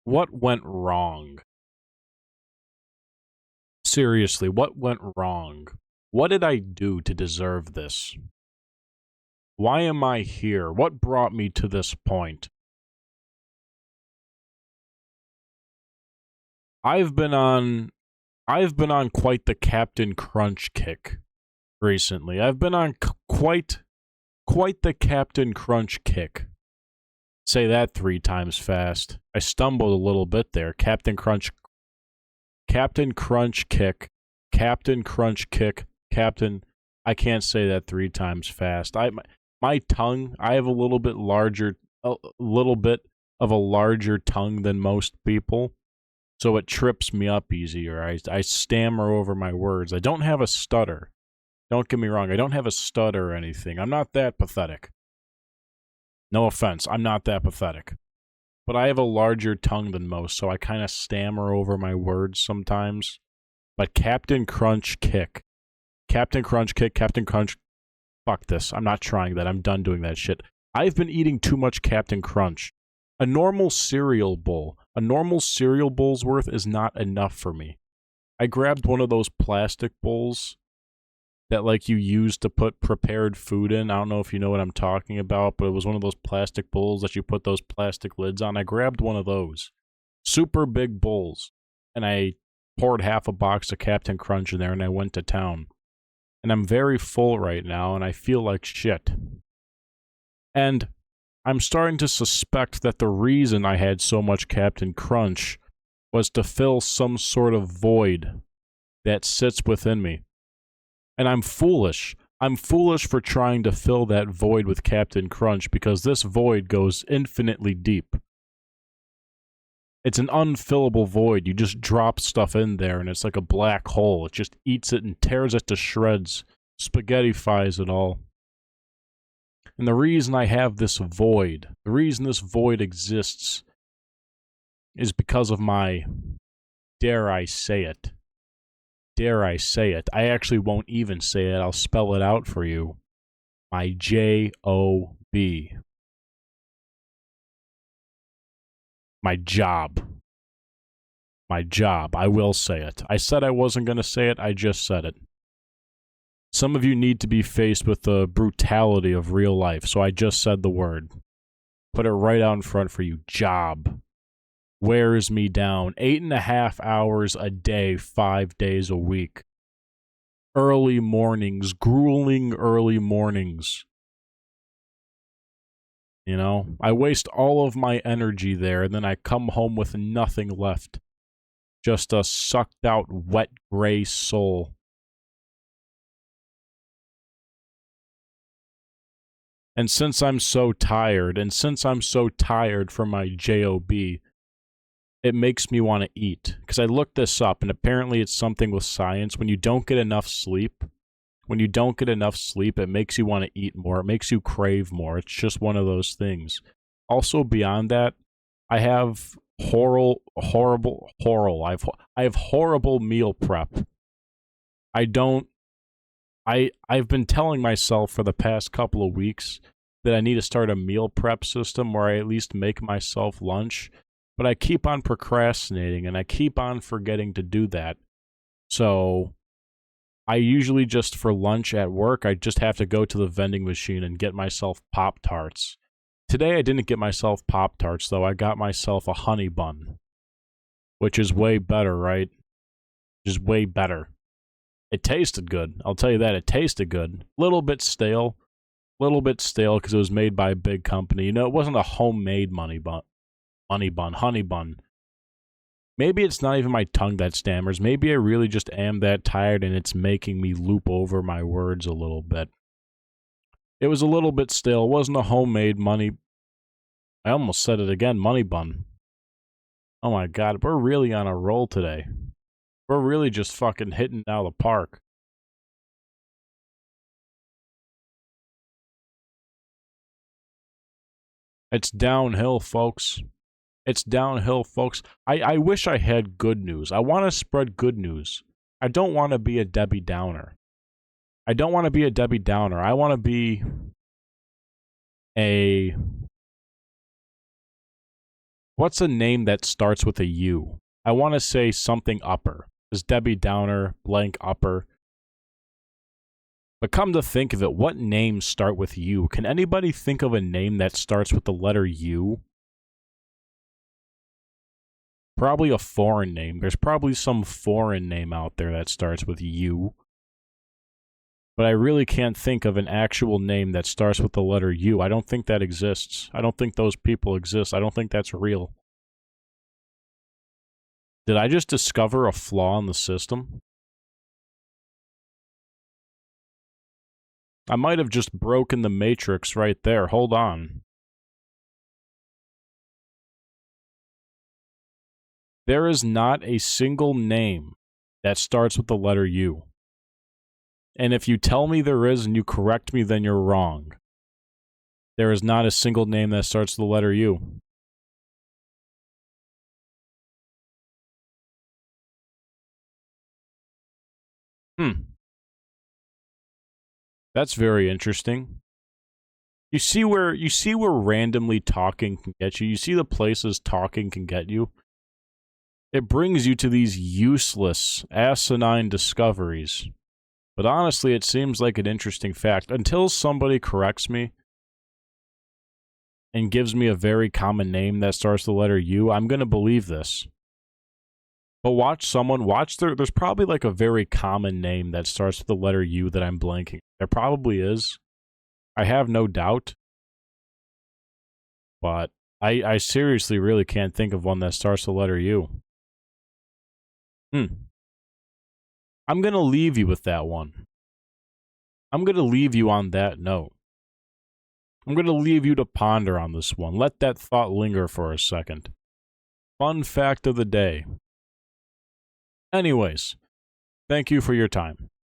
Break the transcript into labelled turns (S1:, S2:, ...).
S1: What went wrong? Seriously, what went wrong? What did I do to deserve this? Why am I here? What brought me to this point? I've been on I've been on quite the Captain Crunch kick recently. I've been on quite the Captain Crunch kick. Say that 3 times fast. I stumbled a little bit there. Captain Crunch kick, Captain Crunch kick, Captain. I can't say that 3 times fast. My tongue. I have a little bit of a larger tongue than most people, so it trips me up easier. I stammer over my words. I don't have a stutter. Don't get me wrong. I don't have a stutter or anything. I'm not that pathetic. No offense. I'm not that pathetic. But I have a larger tongue than most, so I kind of stammer over my words sometimes. But Captain Crunch kick. Captain Crunch kick, Captain Crunch. Fuck this. I'm not trying that. I'm done doing that shit. I've been eating too much Captain Crunch. A normal cereal bowl's worth is not enough for me. I grabbed one of those plastic bowls that like you use to put prepared food in. I don't know if you know what I'm talking about, but it was one of those plastic bowls that you put those plastic lids on. I grabbed one of those. Super big bowls. And I poured half a box of Captain Crunch in there and I went to town. And I'm very full right now and I feel like shit. And I'm starting to suspect that the reason I had so much Captain Crunch was to fill some sort of void that sits within me. And I'm foolish. I'm foolish for trying to fill that void with Captain Crunch because this void goes infinitely deep. It's an unfillable void. You just drop stuff in there and it's like a black hole. It just eats it and tears it to shreds, spaghettifies it all. And the reason I have this void, the reason this void exists, is because of my, dare I say it, I actually won't even say it, I'll spell it out for you. My J-O-B. My job. My job. I will say it. I said I wasn't going to say it, I just said it. Some of you need to be faced with the brutality of real life, so I just said the word. Put it right out in front for you. Job. Wears me down. 8.5 hours a day, 5 days a week. Early mornings, grueling early mornings. You know, I waste all of my energy there, and then I come home with nothing left. Just a sucked out, wet, gray soul. And since I'm so tired, from my job, it makes me want to eat. Because I looked this up, and apparently it's something with science. When you don't get enough sleep, it makes you want to eat more. It makes you crave more. It's just one of those things. Also, beyond that, I have I have horrible meal prep. I've been telling myself for the past couple of weeks that I need to start a meal prep system where I at least make myself lunch, but I keep on procrastinating and I keep on forgetting to do that. So I usually just for lunch at work, I just have to go to the vending machine and get myself Pop-Tarts. Today I didn't get myself Pop-Tarts though, I got myself a honey bun, which is way better, right? Just way better. It tasted good. I'll tell you that. It tasted good. Little bit stale because it was made by a big company. You know, it wasn't a homemade honey bun. Maybe it's not even my tongue that stammers. Maybe I really just am that tired and it's making me loop over my words a little bit. It was a little bit stale. It wasn't a homemade I almost said it again, money bun. Oh my god, we're really on a roll today. We're really just fucking hitting it out of the park. It's downhill, folks. It's downhill, folks. I wish I had good news. I want to spread good news. I don't want to be a Debbie Downer. I want to be a What's a name that starts with a U? I want to say something upper. Is Debbie Downer, blank upper. But come to think of it, what names start with U? Can anybody think of a name that starts with the letter U? Probably a foreign name. There's probably some foreign name out there that starts with U. But I really can't think of an actual name that starts with the letter U. I don't think that exists. I don't think those people exist. I don't think that's real. Did I just discover a flaw in the system? I might have just broken the matrix right there. Hold on. There is not a single name that starts with the letter U. And if you tell me there is and you correct me, then you're wrong. There is not a single name that starts with the letter U. That's very interesting. You see where randomly talking can get you. You see the places talking can get you. It brings you to these useless, asinine discoveries. But honestly, it seems like an interesting fact. Until somebody corrects me and gives me a very common name that starts with the letter U, I'm going to believe this. But there's probably like a very common name that starts with the letter U that I'm blanking. There probably is. I have no doubt. But I seriously really can't think of one that starts with the letter U. I'm going to leave you with that one. I'm going to leave you on that note. I'm going to leave you to ponder on this one. Let that thought linger for a second. Fun fact of the day. Anyways, thank you for your time.